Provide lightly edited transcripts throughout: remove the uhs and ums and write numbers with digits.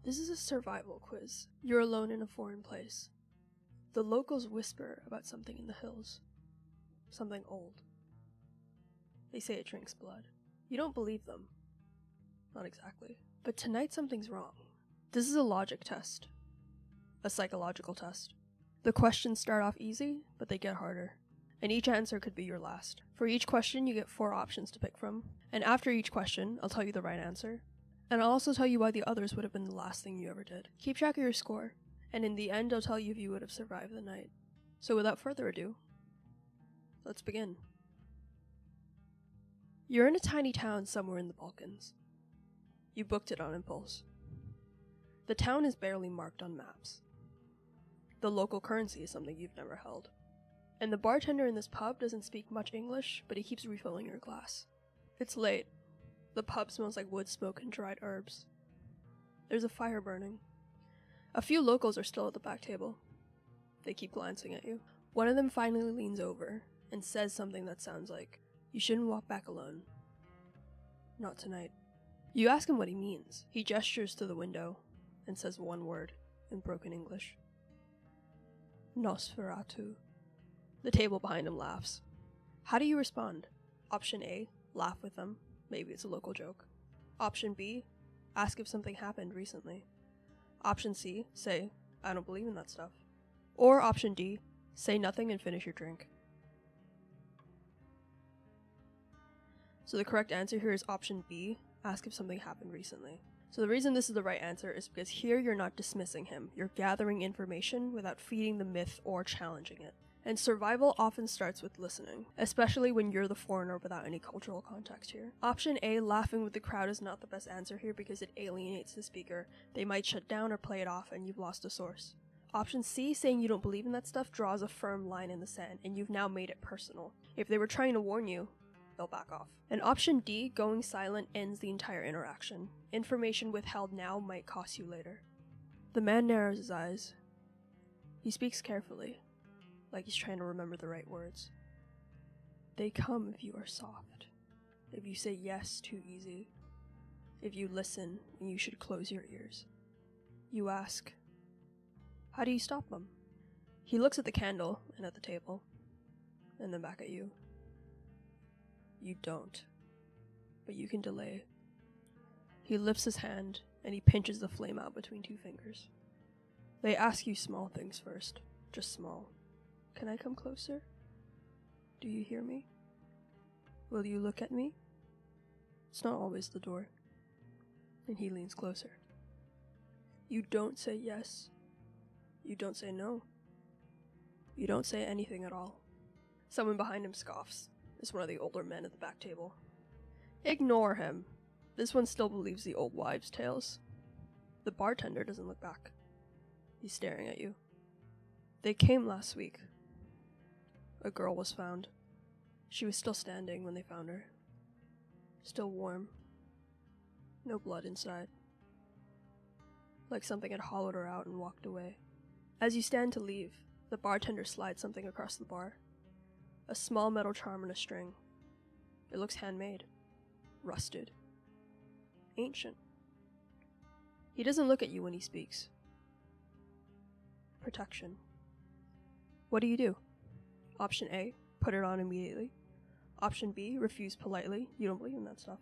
This is a survival quiz. You're alone in a foreign place. The locals whisper about something in the hills. Something old. They say it drinks blood. You don't believe them. Not exactly. But tonight something's wrong. This is a logic test. A psychological test. The questions start off easy, but they get harder. And each answer could be your last. For each question, you get 4 options to pick from. And after each question, I'll tell you the right answer. And I'll also tell you why the others would have been the last thing you ever did. Keep track of your score, and in the end I'll tell you if you would have survived the night. So without further ado, let's begin. You're in a tiny town somewhere in the Balkans. You booked it on impulse. The town is barely marked on maps. The local currency is something you've never held. And the bartender in this pub doesn't speak much English, but he keeps refilling your glass. It's late. The pub smells like wood smoke and dried herbs. There's a fire burning. A few locals are still at the back table. They keep glancing at you. One of them finally leans over and says something that sounds like, "You shouldn't walk back alone. Not tonight." You ask him what he means. He gestures to the window and says one word in broken English. Nosferatu. The table behind him laughs. How do you respond? Option A, laugh with them. Maybe it's a local joke. Option B, ask if something happened recently. Option C, say, "I don't believe in that stuff." Or option D, say nothing and finish your drink. So the correct answer here is option B, ask if something happened recently. So the reason this is the right answer is because here you're not dismissing him. You're gathering information without feeding the myth or challenging it. And survival often starts with listening, especially when you're the foreigner without any cultural context here. Option A, laughing with the crowd, is not the best answer here because it alienates the speaker. They might shut down or play it off and you've lost a source. Option C, saying you don't believe in that stuff, draws a firm line in the sand and you've now made it personal. If they were trying to warn you, they'll back off. And option D, going silent, ends the entire interaction. Information withheld now might cost you later. The man narrows his eyes. He speaks carefully, like he's trying to remember the right words. They come if you are soft, if you say yes too easy, if you listen and you should close your ears. You ask, how do you stop them? He looks at the candle and at the table, and then back at you. You don't, but you can delay. He lifts his hand and he pinches the flame out between 2 fingers. They ask you small things first, just small. Can I come closer? Do you hear me? Will you look at me? It's not always the door. And he leans closer. You don't say yes. You don't say no. You don't say anything at all. Someone behind him scoffs. It's one of the older men at the back table. Ignore him. This one still believes the old wives' tales. The bartender doesn't look back. He's staring at you. They came last week. A girl was found. She was still standing when they found her. Still warm. No blood inside. Like something had hollowed her out and walked away. As you stand to leave, the bartender slides something across the bar. A small metal charm and a string. It looks handmade. Rusted. Ancient. He doesn't look at you when he speaks. Protection. What do? Option A, put it on immediately. Option B, refuse politely. You don't believe in that stuff.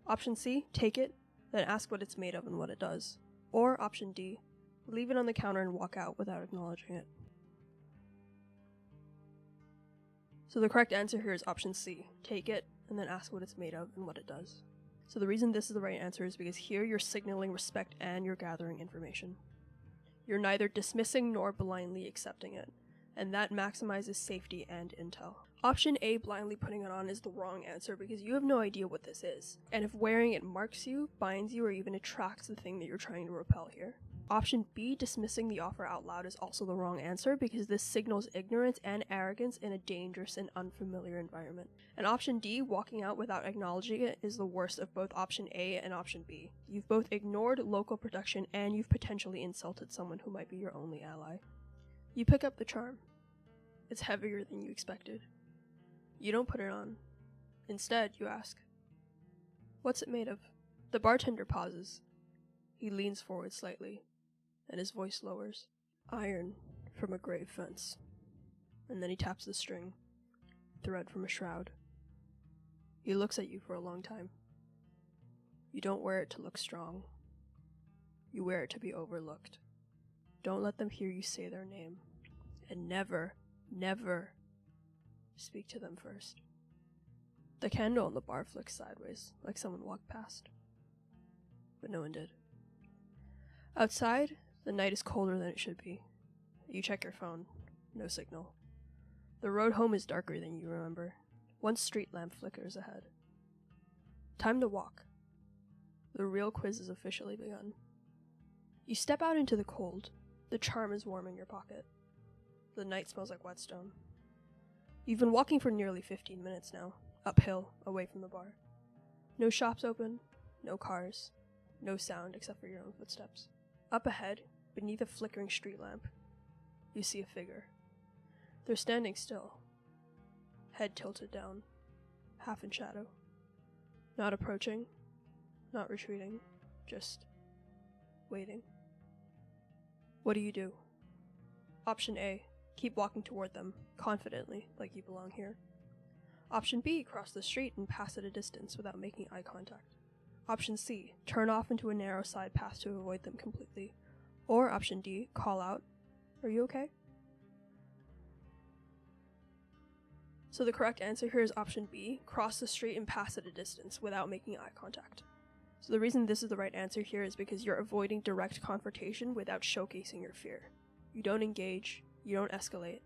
Option C, take it, then ask what it's made of and what it does. Or option D, leave it on the counter and walk out without acknowledging it. So the correct answer here is option C, take it, and then ask what it's made of and what it does. So the reason this is the right answer is because here you're signaling respect and you're gathering information. You're neither dismissing nor blindly accepting it, and that maximizes safety and intel. Option A, blindly putting it on, is the wrong answer because you have no idea what this is, and if wearing it marks you, binds you, or even attracts the thing that you're trying to repel here. Option B, dismissing the offer out loud, is also the wrong answer because this signals ignorance and arrogance in a dangerous and unfamiliar environment. And option D, walking out without acknowledging it, is the worst of both option A and option B. You've both ignored local protection and you've potentially insulted someone who might be your only ally. You pick up the charm. It's heavier than you expected. You don't put it on. Instead, you ask, "What's it made of?" The bartender pauses. He leans forward slightly, and his voice lowers. Iron from a grave fence. And then he taps the string. Thread from a shroud. He looks at you for a long time. You don't wear it to look strong. You wear it to be overlooked. Don't let them hear you say their name. And never, never speak to them first. The candle on the bar flicks sideways, like someone walked past. But no one did. Outside, the night is colder than it should be. You check your phone. No signal. The road home is darker than you remember. One street lamp flickers ahead. Time to walk. The real quiz has officially begun. You step out into the cold. The charm is warm in your pocket. The night smells like whetstone. You've been walking for nearly 15 minutes now, uphill, away from the bar. No shops open, no cars, no sound except for your own footsteps. Up ahead, beneath a flickering street lamp, you see a figure. They're standing still, head tilted down, half in shadow. Not approaching, not retreating, just waiting. What do you do? Option A, keep walking toward them, confidently, like you belong here. Option B, cross the street and pass at a distance without making eye contact. Option C, turn off into a narrow side path to avoid them completely. Or option D, call out, "Are you okay?" So the correct answer here is option B, cross the street and pass at a distance without making eye contact. So the reason this is the right answer here is because you're avoiding direct confrontation without showcasing your fear. You don't engage, you don't escalate,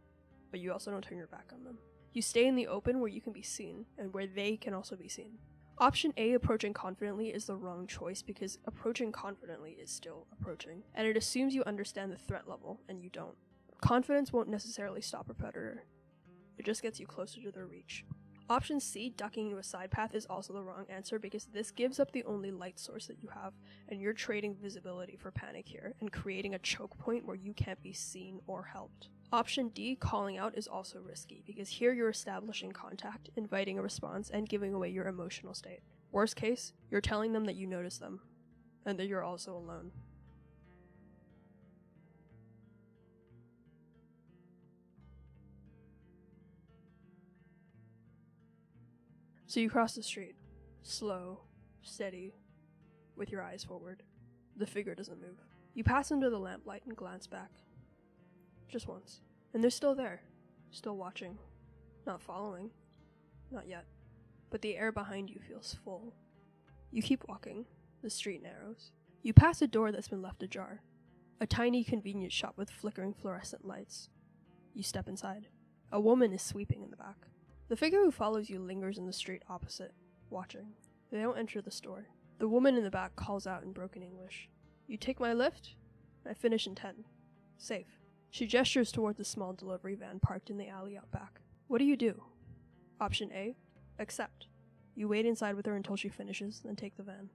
but you also don't turn your back on them. You stay in the open where you can be seen, and where they can also be seen. Option A, approaching confidently, is the wrong choice because approaching confidently is still approaching, and it assumes you understand the threat level, and you don't. Confidence won't necessarily stop a predator. It just gets you closer to their reach. Option C, ducking into a side path, is also the wrong answer because this gives up the only light source that you have, and you're trading visibility for panic here, and creating a choke point where you can't be seen or helped. Option D, calling out, is also risky because here you're establishing contact, inviting a response, and giving away your emotional state. Worst case, you're telling them that you notice them, and that you're also alone. So you cross the street, slow, steady, with your eyes forward. The figure doesn't move. You pass under the lamplight and glance back. Just once. And they're still there, still watching, not following, not yet. But the air behind you feels full. You keep walking, the street narrows. You pass a door that's been left ajar, a tiny convenience shop with flickering fluorescent lights. You step inside. A woman is sweeping in the back. The figure who follows you lingers in the street opposite, watching. They don't enter the store. The woman in the back calls out in broken English. "You take my lift? I finish in 10. Safe." She gestures towards a small delivery van parked in the alley out back. What do you do? Option A, accept. You wait inside with her until she finishes, then take the van.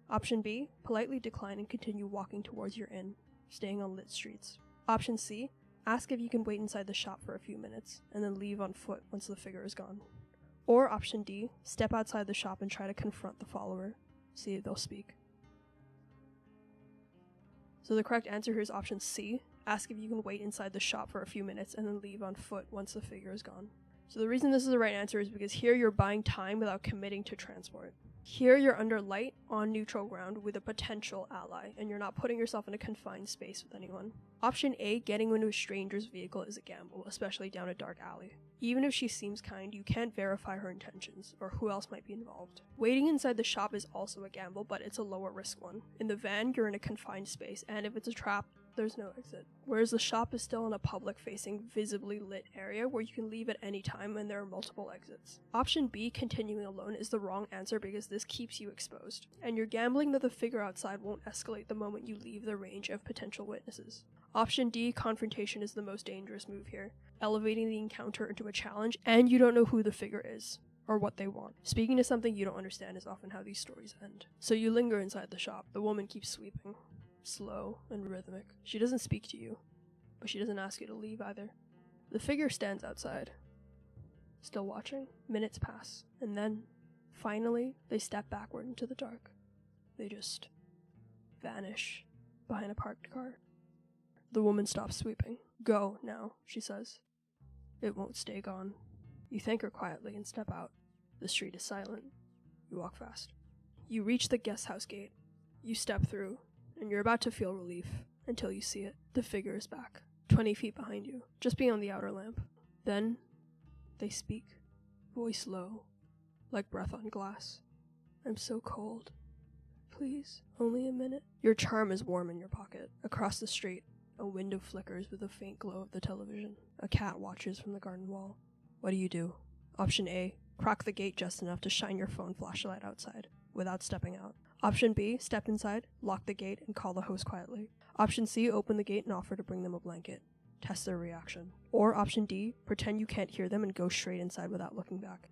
Option B, politely decline and continue walking towards your inn, staying on lit streets. Option C, ask if you can wait inside the shop for a few minutes, and then leave on foot once the figure is gone. Or option D, step outside the shop and try to confront the follower, see if they'll speak. So the correct answer here is option C, ask if you can wait inside the shop for a few minutes and then leave on foot once the figure is gone. So the reason this is the right answer is because here you're buying time without committing to transport. Here you're under light, on neutral ground with a potential ally, and you're not putting yourself in a confined space with anyone. Option A, getting into a stranger's vehicle, is a gamble, especially down a dark alley. Even if she seems kind, you can't verify her intentions, or who else might be involved. Waiting inside the shop is also a gamble, but it's a lower risk one. In the van, you're in a confined space, and if it's a trap, there's no exit. Whereas the shop is still in a public-facing, visibly lit area where you can leave at any time and there are multiple exits. Option B, continuing alone, is the wrong answer because this keeps you exposed, and you're gambling that the figure outside won't escalate the moment you leave the range of potential witnesses. Option D, confrontation, is the most dangerous move here, elevating the encounter into a challenge, and you don't know who the figure is, or what they want. Speaking to something you don't understand is often how these stories end. So you linger inside the shop. The woman keeps sweeping. Slow and rhythmic. She doesn't speak to you, but she doesn't ask you to leave either. The figure stands outside, still watching. Minutes pass, and then, finally, they step backward into the dark. They just vanish behind a parked car. The woman stops sweeping. Go now, she says. It won't stay gone. You thank her quietly and step out. The street is silent. You walk fast. You reach the guest house gate. You step through, and you're about to feel relief until you see it. The figure is back, 20 feet behind you, just beyond the outer lamp. Then, they speak, voice low, like breath on glass. I'm so cold. Please, only a minute. Your charm is warm in your pocket. Across the street, a window flickers with a faint glow of the television. A cat watches from the garden wall. What do? Option A, crack the gate just enough to shine your phone flashlight outside, without stepping out. Option B, step inside, lock the gate, and call the host quietly. Option C, open the gate and offer to bring them a blanket. Test their reaction. Or option D, pretend you can't hear them and go straight inside without looking back.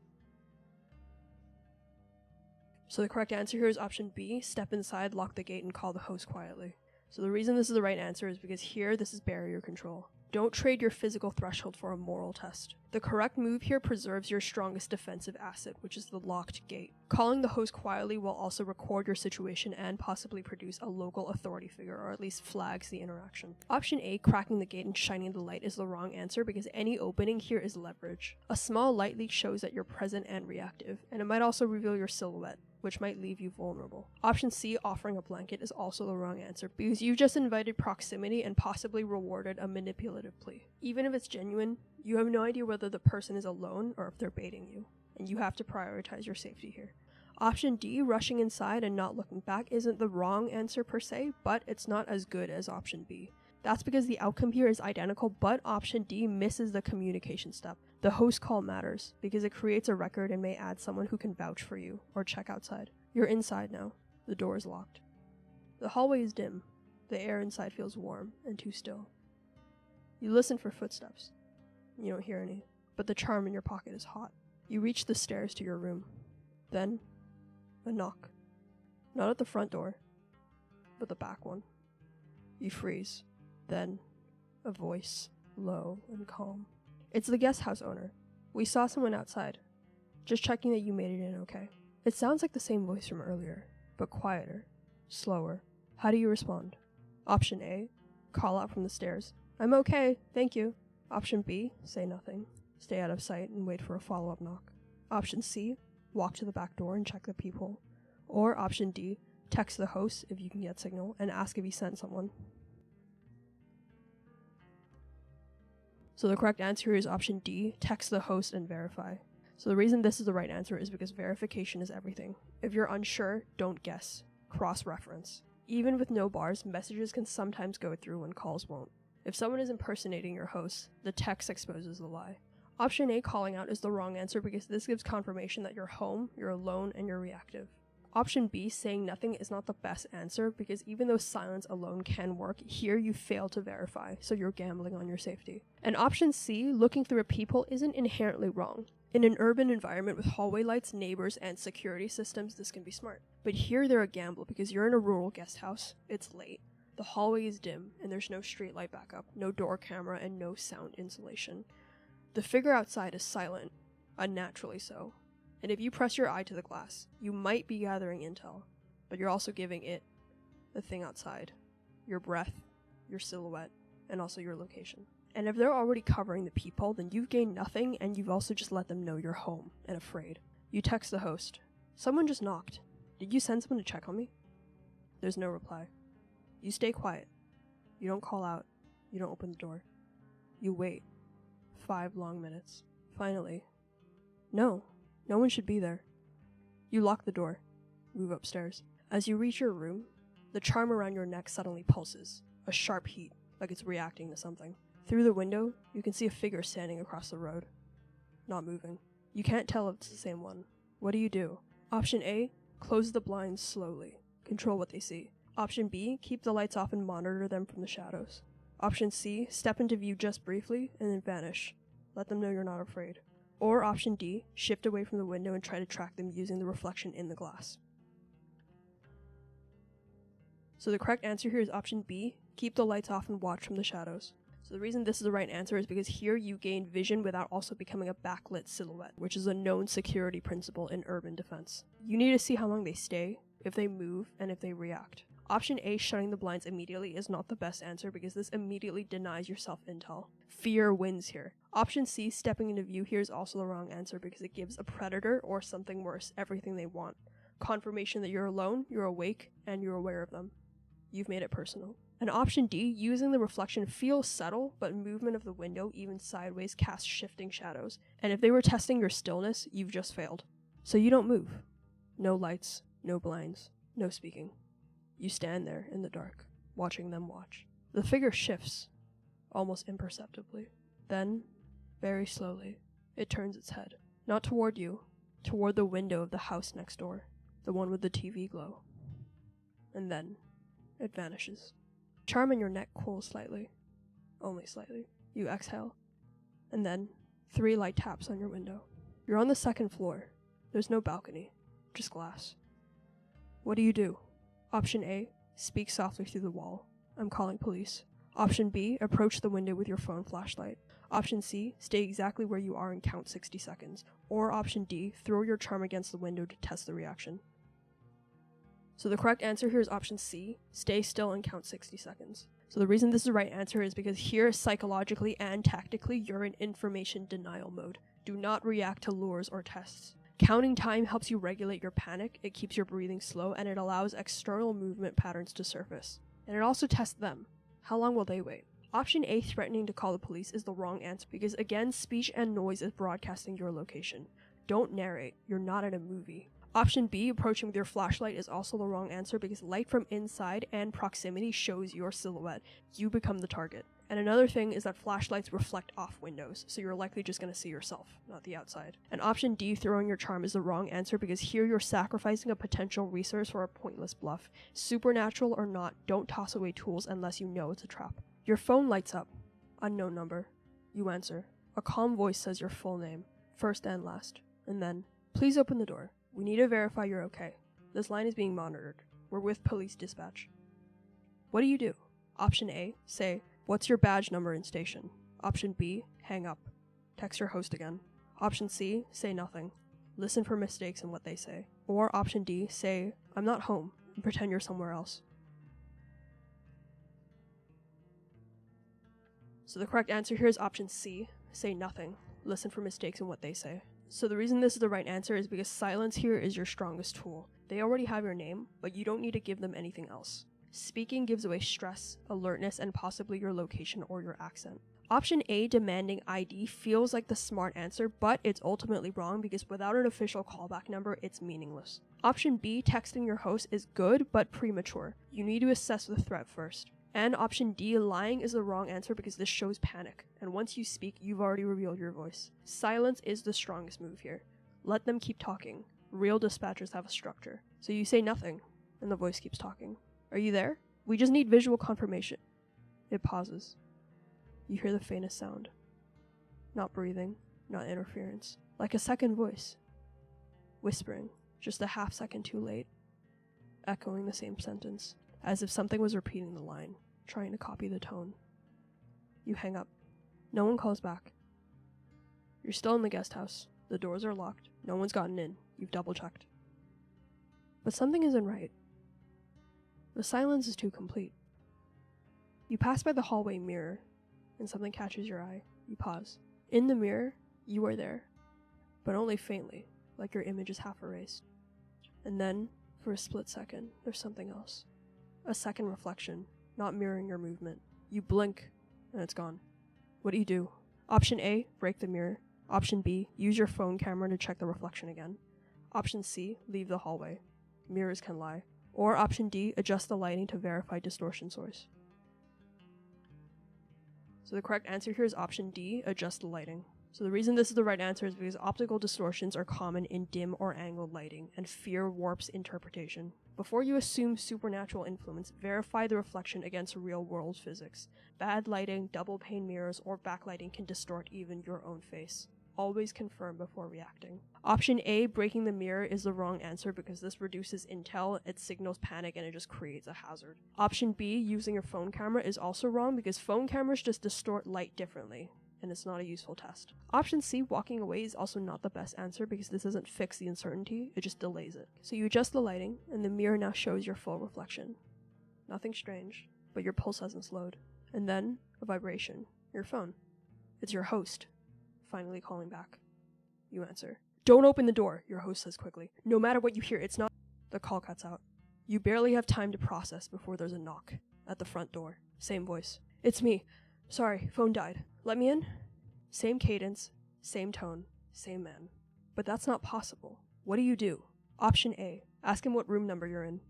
So the correct answer here is option B, step inside, lock the gate, and call the host quietly. So the reason this is the right answer is because here, this is barrier control. Don't trade your physical threshold for a moral test. The correct move here preserves your strongest defensive asset, which is the locked gate. Calling the host quietly will also record your situation and possibly produce a local authority figure, or at least flags the interaction. Option A, cracking the gate and shining the light, is the wrong answer because any opening here is leverage. A small light leak shows that you're present and reactive, and it might also reveal your silhouette, which might leave you vulnerable. Option C, offering a blanket, is also the wrong answer because you just invited proximity and possibly rewarded a manipulative plea. Even if it's genuine, you have no idea whether the person is alone or if they're baiting you, and you have to prioritize your safety here. Option D, rushing inside and not looking back, isn't the wrong answer per se, but it's not as good as option B. That's because the outcome here is identical, but option D misses the communication step. The host call matters because it creates a record and may add someone who can vouch for you or check outside. You're inside now. The door is locked. The hallway is dim. The air inside feels warm and too still. You listen for footsteps. You don't hear any, but the charm in your pocket is hot. You reach the stairs to your room. Then, a knock. Not at the front door, but the back one. You freeze. Then, a voice, low and calm. It's the guest house owner. We saw someone outside. Just checking that you made it in okay. It sounds like the same voice from earlier, but quieter, slower. How do you respond? Option A, call out from the stairs. I'm okay, thank you. Option B, say nothing. Stay out of sight and wait for a follow-up knock. Option C, walk to the back door and check the peephole. Or option D, text the host if you can get signal and ask if he sent someone. So the correct answer is option D, text the host and verify. So the reason this is the right answer is because verification is everything. If you're unsure, don't guess. Cross-reference. Even with no bars, messages can sometimes go through when calls won't. If someone is impersonating your host, the text exposes the lie. Option A, calling out, is the wrong answer because this gives confirmation that you're home, you're alone, and you're reactive. Option B, saying nothing, is not the best answer because even though silence alone can work, here you fail to verify, so you're gambling on your safety. And option C, looking through a peephole, isn't inherently wrong. In an urban environment with hallway lights, neighbors, and security systems, this can be smart. But here they're a gamble because you're in a rural guest house, it's late, the hallway is dim, and there's no street light backup, no door camera, and no sound insulation. The figure outside is silent, unnaturally so. And if you press your eye to the glass, you might be gathering intel, but you're also giving it, the thing outside, your breath, your silhouette, and also your location. And if they're already covering the peephole, then you've gained nothing, and you've also just let them know you're home and afraid. You text the host. Someone just knocked. Did you send someone to check on me? There's no reply. You stay quiet. You don't call out. You don't open the door. You wait. 5 long minutes. Finally. No one should be there. You lock the door. Move upstairs. As you reach your room, the charm around your neck suddenly pulses. A sharp heat, like it's reacting to something. Through the window, you can see a figure standing across the road. Not moving. You can't tell if it's the same one. What do? Option A, close the blinds slowly. Control what they see. Option B, keep the lights off and monitor them from the shadows. Option C, step into view just briefly and then vanish. Let them know you're not afraid. Or option D, shift away from the window and try to track them using the reflection in the glass. So the correct answer here is option B, keep the lights off and watch from the shadows. So the reason this is the right answer is because here you gain vision without also becoming a backlit silhouette, which is a known security principle in urban defense. You need to see how long they stay, if they move, and if they react. Option A, shutting the blinds immediately, is not the best answer because this immediately denies yourself intel. Fear wins here. Option C, stepping into view here, is also the wrong answer because it gives a predator or something worse everything they want. Confirmation that you're alone, you're awake, and you're aware of them. You've made it personal. And option D, using the reflection feels subtle, but movement of the window, even sideways, casts shifting shadows. And if they were testing your stillness, you've just failed. So you don't move. No lights, no blinds, no speaking. You stand there in the dark, watching them watch. The figure shifts, almost imperceptibly. Then, very slowly, it turns its head. Not toward you, toward the window of the house next door, the one with the TV glow. And then, it vanishes. Charm in your neck cools slightly. Only slightly. You exhale. And then, 3 light taps on your window. You're on the 2nd floor. There's no balcony, just glass. What do? Option A, speak softly through the wall. I'm calling police. Option B, approach the window with your phone flashlight. Option C, stay exactly where you are and count 60 seconds. Or option D, throw your charm against the window to test the reaction. So the correct answer here is option C, stay still and count 60 seconds. So the reason this is the right answer is because here, psychologically and tactically, you're in information denial mode. Do not react to lures or tests. Counting time helps you regulate your panic, it keeps your breathing slow, and it allows external movement patterns to surface. And it also tests them. How long will they wait? Option A, threatening to call the police, is the wrong answer because, again, speech and noise is broadcasting your location. Don't narrate, you're not in a movie. Option B, approaching with your flashlight, is also the wrong answer because light from inside and proximity shows your silhouette. You become the target. And another thing is that flashlights reflect off windows, so you're likely just going to see yourself, not the outside. And option D, throwing your charm, is the wrong answer because here you're sacrificing a potential resource for a pointless bluff. Supernatural or not, don't toss away tools unless you know it's a trap. Your phone lights up. Unknown number. You answer. A calm voice says your full name, first and last. And then, please open the door. We need to verify you're okay. This line is being monitored. We're with police dispatch. What do? Option A, say, what's your badge number and station? Option B, hang up. Text your host again. Option C, say nothing. Listen for mistakes in what they say. Or option D, say, I'm not home, and pretend you're somewhere else. So the correct answer here is option C, say nothing. Listen for mistakes in what they say. So the reason this is the right answer is because silence here is your strongest tool. They already have your name, but you don't need to give them anything else. Speaking gives away stress, alertness, and possibly your location or your accent. Option A, demanding ID, feels like the smart answer, but it's ultimately wrong because without an official callback number, it's meaningless. Option B, texting your host, is good, but premature. You need to assess the threat first. And option D, lying, is the wrong answer because this shows panic, and once you speak, you've already revealed your voice. Silence is the strongest move here. Let them keep talking. Real dispatchers have a structure. So you say nothing, and the voice keeps talking. Are you there? We just need visual confirmation. It pauses. You hear the faintest sound. Not breathing, not interference. Like a second voice. Whispering, just a half second too late. Echoing the same sentence. As if something was repeating the line, trying to copy the tone. You hang up. No one calls back. You're still in the guest house. The doors are locked. No one's gotten in. You've double-checked. But something isn't right. The silence is too complete. You pass by the hallway mirror, and something catches your eye. You pause. In the mirror, you are there, but only faintly, like your image is half erased. And then, for a split second, there's something else. A second reflection, not mirroring your movement. You blink, and it's gone. What do? Option A, break the mirror. Option B, use your phone camera to check the reflection again. Option C, leave the hallway. Mirrors can lie. Or option D, adjust the lighting to verify distortion source. So the correct answer here is option D, adjust the lighting. So the reason this is the right answer is because optical distortions are common in dim or angled lighting, and fear warps interpretation. Before you assume supernatural influence, verify the reflection against real-world physics. Bad lighting, double-pane mirrors, or backlighting can distort even your own face. Always confirm before reacting. Option A, breaking the mirror, is the wrong answer because this reduces intel, it signals panic, and it just creates a hazard. Option B, using your phone camera, is also wrong because phone cameras just distort light differently, and it's not a useful test. Option C, walking away, is also not the best answer because this doesn't fix the uncertainty, it just delays it. So you adjust the lighting, and the mirror now shows your full reflection. Nothing strange, but your pulse hasn't slowed. And then, a vibration. Your phone. It's your host, finally calling back. You answer. Don't open the door, your host says quickly. No matter what you hear, it's not. The call cuts out. You barely have time to process before there's a knock. At the front door. Same voice. It's me. Sorry, phone died. Let me in? Same cadence, same tone, same man. But that's not possible. What do? Option A. Ask him what room number you're in.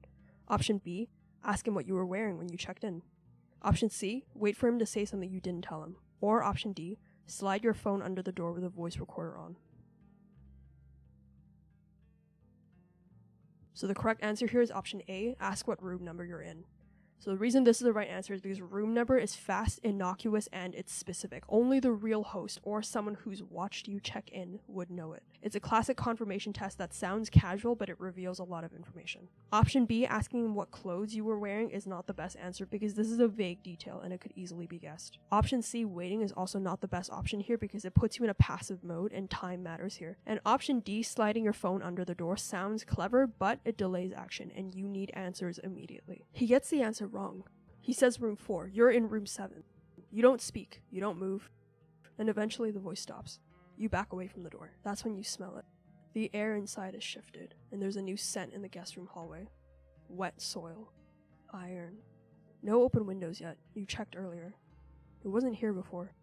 Option B. Ask him what you were wearing when you checked in. Option C. Wait for him to say something you didn't tell him. Or option D. Slide your phone under the door with a voice recorder on. So the correct answer here is option A. Ask what room number you're in. So the reason this is the right answer is because room number is fast, innocuous, and it's specific. Only the real host or someone who's watched you check in would know it. It's a classic confirmation test that sounds casual, but it reveals a lot of information. Option B, asking what clothes you were wearing, is not the best answer because this is a vague detail and it could easily be guessed. Option C, waiting, is also not the best option here because it puts you in a passive mode and time matters here. And option D, sliding your phone under the door, sounds clever, but it delays action and you need answers immediately. He gets the answer wrong. He says room 4. You're in room 7. You don't speak. You don't move. And eventually the voice stops. You back away from the door. That's when you smell it. The air inside is shifted, and there's a new scent in the guest room hallway. Wet soil. Iron. No open windows yet. You checked earlier. It wasn't here before.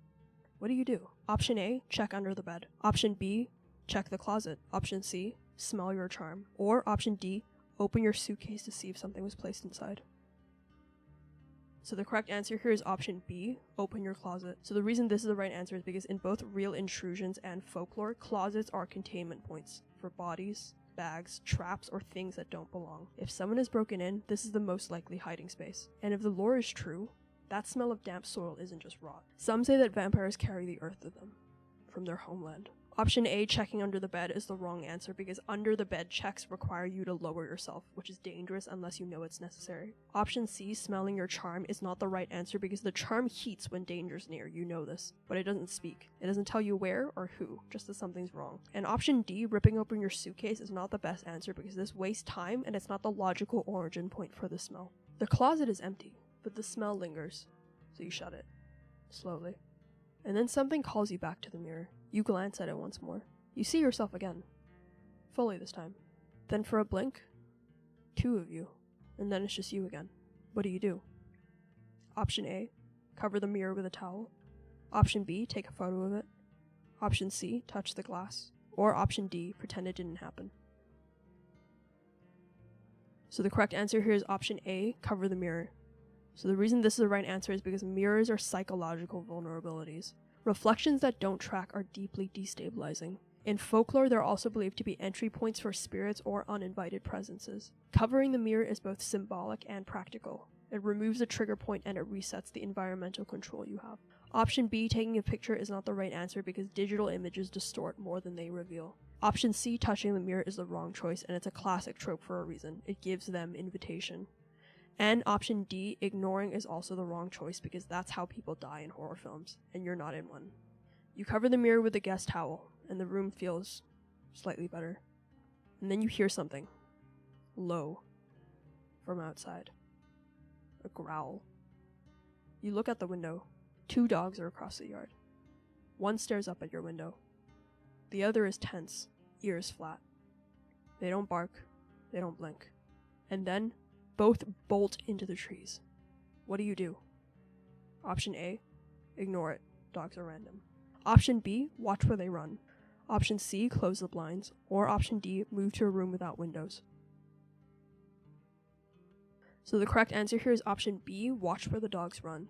What do? Option A, check under the bed. Option B, check the closet. Option C, smell your charm. Or option D, open your suitcase to see if something was placed inside. So the correct answer here is option B, open your closet. So the reason this is the right answer is because in both real intrusions and folklore, closets are containment points for bodies, bags, traps, or things that don't belong. If someone is broken in, this is the most likely hiding space. And if the lore is true, that smell of damp soil isn't just rot. Some say that vampires carry the earth with them from their homeland. Option A, checking under the bed, is the wrong answer because under the bed checks require you to lower yourself, which is dangerous unless you know it's necessary. Option C, smelling your charm, is not the right answer because the charm heats when danger's near, you know this, but it doesn't speak. It doesn't tell you where or who, just that something's wrong. And option D, ripping open your suitcase, is not the best answer because this wastes time and it's not the logical origin point for the smell. The closet is empty, but the smell lingers, so you shut it, slowly. And then something calls you back to the mirror. You glance at it once more. You see yourself again. Fully this time. Then for a blink, 2 of you. And then it's just you again. What do? Option A, cover the mirror with a towel. Option B, take a photo of it. Option C, touch the glass. Or option D, pretend it didn't happen. So the correct answer here is option A, cover the mirror. So the reason this is the right answer is because mirrors are psychological vulnerabilities. Reflections that don't track are deeply destabilizing. In folklore, they're also believed to be entry points for spirits or uninvited presences. Covering the mirror is both symbolic and practical. It removes a trigger point and it resets the environmental control you have. Option B, taking a picture, is not the right answer because digital images distort more than they reveal. Option C, touching the mirror, is the wrong choice, and it's a classic trope for a reason. It gives them invitation. And option D, ignoring, is also the wrong choice because that's how people die in horror films, and you're not in one. You cover the mirror with a guest towel, and the room feels slightly better. And then you hear something. Low. From outside. A growl. You look at the window. 2 dogs are across the yard. One stares up at your window. The other is tense, ears flat. They don't bark. They don't blink. And then both bolt into the trees. What do? Option A, ignore it. Dogs are random. Option B, watch where they run. Option C, close the blinds. Or option D, move to a room without windows. So the correct answer here is option B, watch where the dogs run.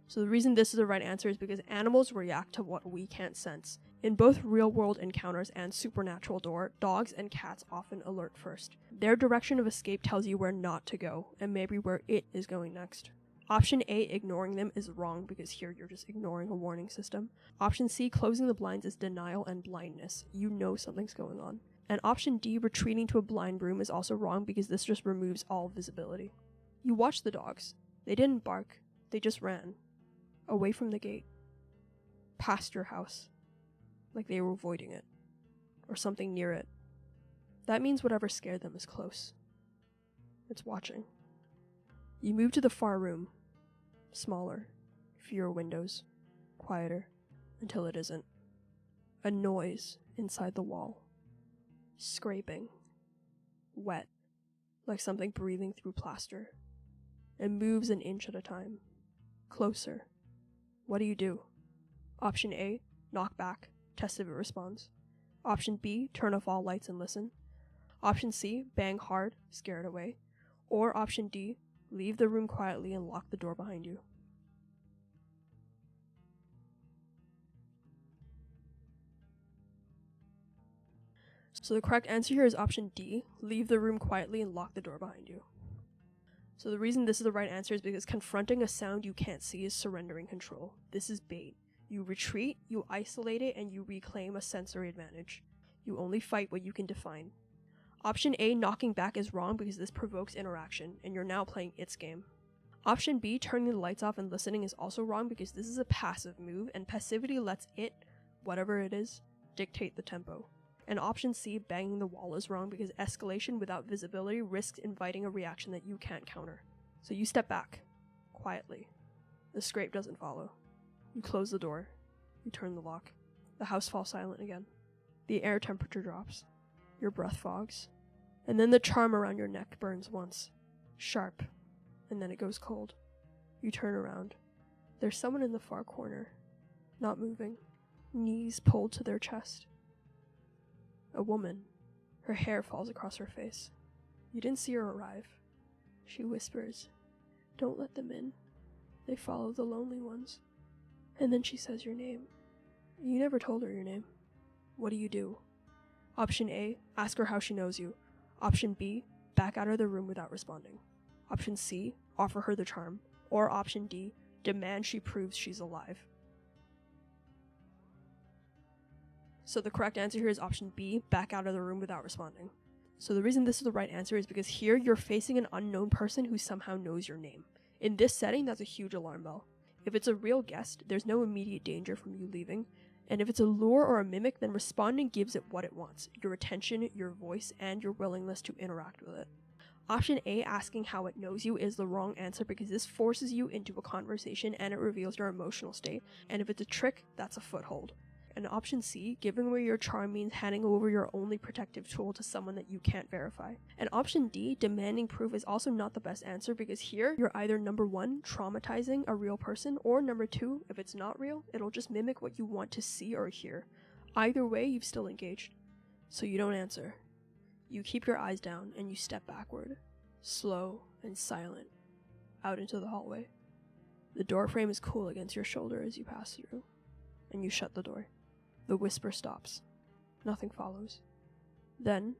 So the reason this is the right answer is because animals react to what we can't sense. In both real-world encounters and supernatural lore, dogs and cats often alert first. Their direction of escape tells you where not to go, and maybe where it is going next. Option A, ignoring them, is wrong because here you're just ignoring a warning system. Option C, closing the blinds, is denial and blindness. You know something's going on. And option D, retreating to a blind room, is also wrong because this just removes all visibility. You watch the dogs. They didn't bark. They just ran. Away from the gate. Past your house. Like they were avoiding it. Or something near it. That means whatever scared them is close. It's watching. You move to the far room. Smaller, fewer windows, quieter, until it isn't. A noise inside the wall. Scraping. Wet, like something breathing through plaster. It moves an inch at a time. Closer. What do you do? Option A, knock back, test if it responds. Option B, turn off all lights and listen. Option C, bang hard, scare it away. Or option D, leave the room quietly and lock the door behind you. So the correct answer here is option D, leave the room quietly and lock the door behind you. So the reason this is the right answer is because confronting a sound you can't see is surrendering control. This is bait. You retreat, you isolate it, and you reclaim a sensory advantage. You only fight what you can define. Option A, knocking back, is wrong because this provokes interaction, and you're now playing its game. Option B, turning the lights off and listening, is also wrong because this is a passive move, and passivity lets it, whatever it is, dictate the tempo. And option C, banging the wall, is wrong because escalation without visibility risks inviting a reaction that you can't counter. So you step back, quietly. The scrape doesn't follow. You close the door. You turn the lock. The house falls silent again. The air temperature drops. Your breath fogs. And then the charm around your neck burns once. Sharp. And then it goes cold. You turn around. There's someone in the far corner. Not moving. Knees pulled to their chest. A woman. Her hair falls across her face. You didn't see her arrive. She whispers, "Don't let them in. They follow the lonely ones." And then she says your name. You never told her your name. What do you do? Option A, ask her how she knows you. Option B, back out of the room without responding. Option C, offer her the charm. Or option D, demand she proves she's alive. So the correct answer here is option B, back out of the room without responding. So the reason this is the right answer is because here you're facing an unknown person who somehow knows your name. In this setting, that's a huge alarm bell. If it's a real guest, there's no immediate danger from you leaving. And if it's a lure or a mimic, then responding gives it what it wants: your attention, your voice, and your willingness to interact with it. Option A, asking how it knows you, is the wrong answer because this forces you into a conversation and it reveals your emotional state. And if it's a trick, that's a foothold. And option C, giving away your charm, means handing over your only protective tool to someone that you can't verify. And option D, demanding proof, is also not the best answer because here you're either number 1, traumatizing a real person, or number 2, if it's not real, it'll just mimic what you want to see or hear. Either way, you've still engaged. So you don't answer. You keep your eyes down and you step backward, slow and silent, out into the hallway. The door frame is cool against your shoulder as you pass through, and you shut the door. The whisper stops. Nothing follows. Then,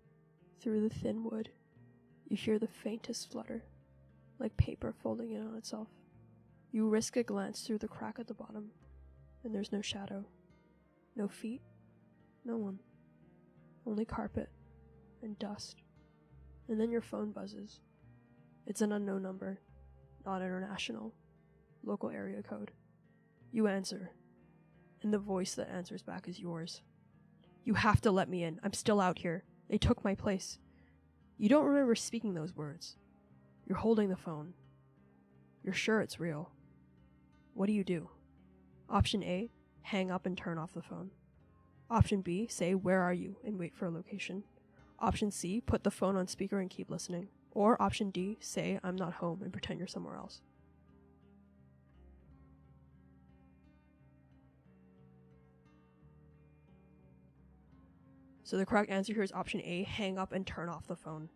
through the thin wood, you hear the faintest flutter, like paper folding in on itself. You risk a glance through the crack at the bottom, and there's no shadow. No feet. No one. Only carpet and dust. And then your phone buzzes. It's an unknown number, not international. Local area code. You answer. And the voice that answers back is yours. "You have to let me in. I'm still out here. They took my place." You don't remember speaking those words. You're holding the phone. You're sure it's real. What do you do? Option A, hang up and turn off the phone. Option B, say, "Where are you?" and wait for a location. Option C, put the phone on speaker and keep listening. Or option D, say, "I'm not home," and pretend you're somewhere else. So the correct answer here is option A, hang up and turn off the phone.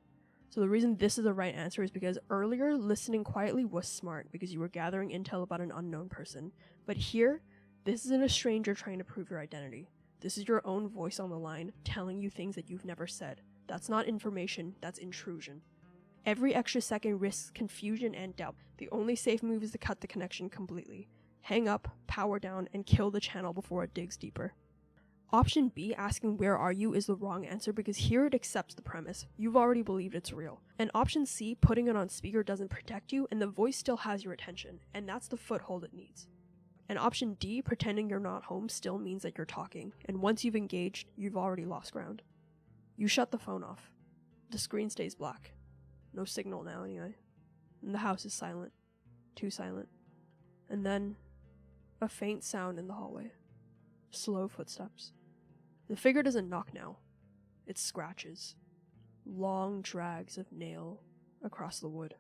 So the reason this is the right answer is because earlier, listening quietly was smart because you were gathering intel about an unknown person. But here, this isn't a stranger trying to prove your identity. This is your own voice on the line, telling you things that you've never said. That's not information, that's intrusion. Every extra second risks confusion and doubt. The only safe move is to cut the connection completely. Hang up, power down, and kill the channel before it digs deeper. Option B, asking "Where are you?" is the wrong answer because here it accepts the premise. You've already believed it's real. And option C, putting it on speaker, doesn't protect you, and the voice still has your attention, and that's the foothold it needs. And option D, pretending you're not home, still means that you're talking, and once you've engaged, you've already lost ground. You shut the phone off. The screen stays black. No signal now, anyway. and the house is silent. Too silent. And then, a faint sound in the hallway. Slow footsteps. The figure doesn't knock now. It scratches. Long drags of nail across the wood.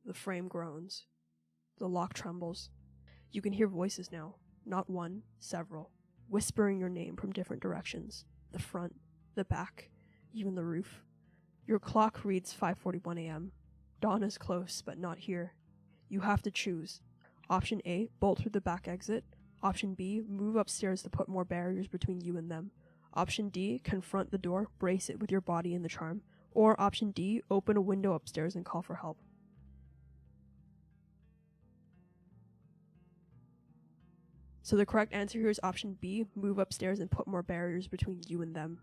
The frame groans. The lock trembles. You can hear voices now. Not one, several. Whispering your name from different directions. The front, the back, even the roof. Your clock reads 5:41 a.m. Dawn is close, but not here. You have to choose. Option A, bolt through the back exit. Option B, move upstairs to put more barriers between you and them. Option D, confront the door, brace it with your body in the charm. Or option D, open a window upstairs and call for help. So the correct answer here is option B, move upstairs and put more barriers between you and them.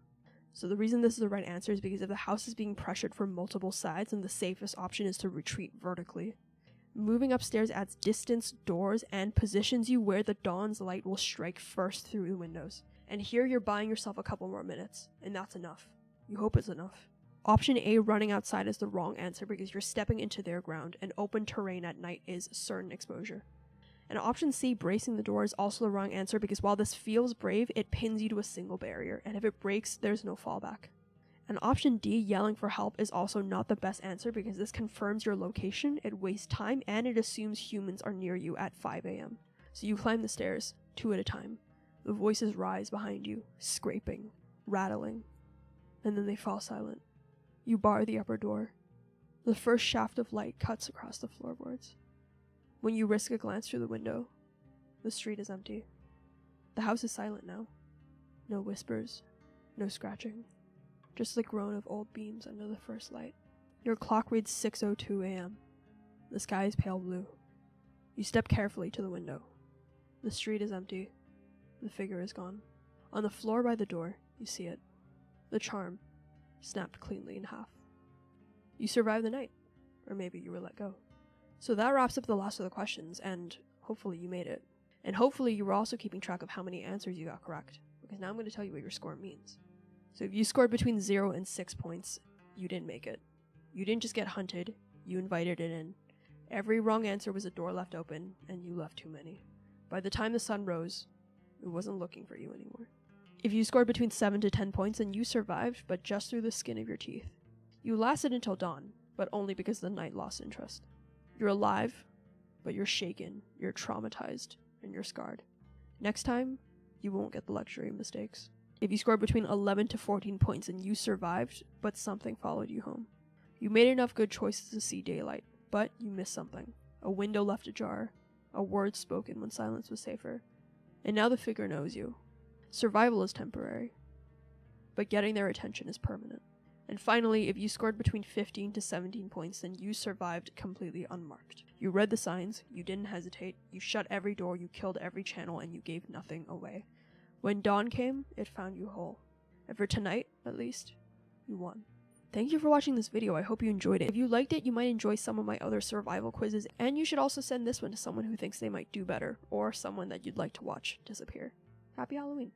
So the reason this is the right answer is because if the house is being pressured from multiple sides, then the safest option is to retreat vertically. Moving upstairs adds distance, doors, and positions you where the dawn's light will strike first through the windows. And here you're buying yourself a couple more minutes, and that's enough. You hope it's enough. Option A, running outside, is the wrong answer because you're stepping into their ground, and open terrain at night is certain exposure. And option C, bracing the door, is also the wrong answer because while this feels brave, it pins you to a single barrier, and if it breaks, there's no fallback. And option D, yelling for help, is also not the best answer because this confirms your location, it wastes time, and it assumes humans are near you at 5 a.m. So you climb the stairs, 2 at a time. The voices rise behind you, scraping, rattling, and then they fall silent. You bar the upper door. The first shaft of light cuts across the floorboards. When you risk a glance through the window, the street is empty. The house is silent now. No whispers, no scratching. Just the groan of old beams under the first light. Your clock reads 6:02 a.m. The sky is pale blue. You step carefully to the window. The street is empty. The figure is gone. On the floor by the door, you see it. The charm, snapped cleanly in half. You survive the night. Or maybe you were let go. So that wraps up the last of the questions, and hopefully you made it. And hopefully you were also keeping track of how many answers you got correct, because now I'm going to tell you what your score means. So if you scored between 0 and 6 points, you didn't make it. You didn't just get hunted, you invited it in. Every wrong answer was a door left open, and you left too many. By the time the sun rose, it wasn't looking for you anymore. If you scored between 7 to 10 points, then you survived, but just through the skin of your teeth. You lasted until dawn, but only because the night lost interest. You're alive, but you're shaken, you're traumatized, and you're scarred. Next time, you won't get the luxury of mistakes. If you scored between 11 to 14 points and you survived, but something followed you home. You made enough good choices to see daylight, but you missed something. A window left ajar, a word spoken when silence was safer. And now the figure knows you. Survival is temporary, but getting their attention is permanent. And finally, if you scored between 15 to 17 points, then you survived completely unmarked. You read the signs, you didn't hesitate, you shut every door, you killed every channel, and you gave nothing away. When dawn came, it found you whole. And for tonight, at least, you won. Thank you for watching this video, I hope you enjoyed it. If you liked it, you might enjoy some of my other survival quizzes, and you should also send this one to someone who thinks they might do better, or someone that you'd like to watch disappear. Happy Halloween!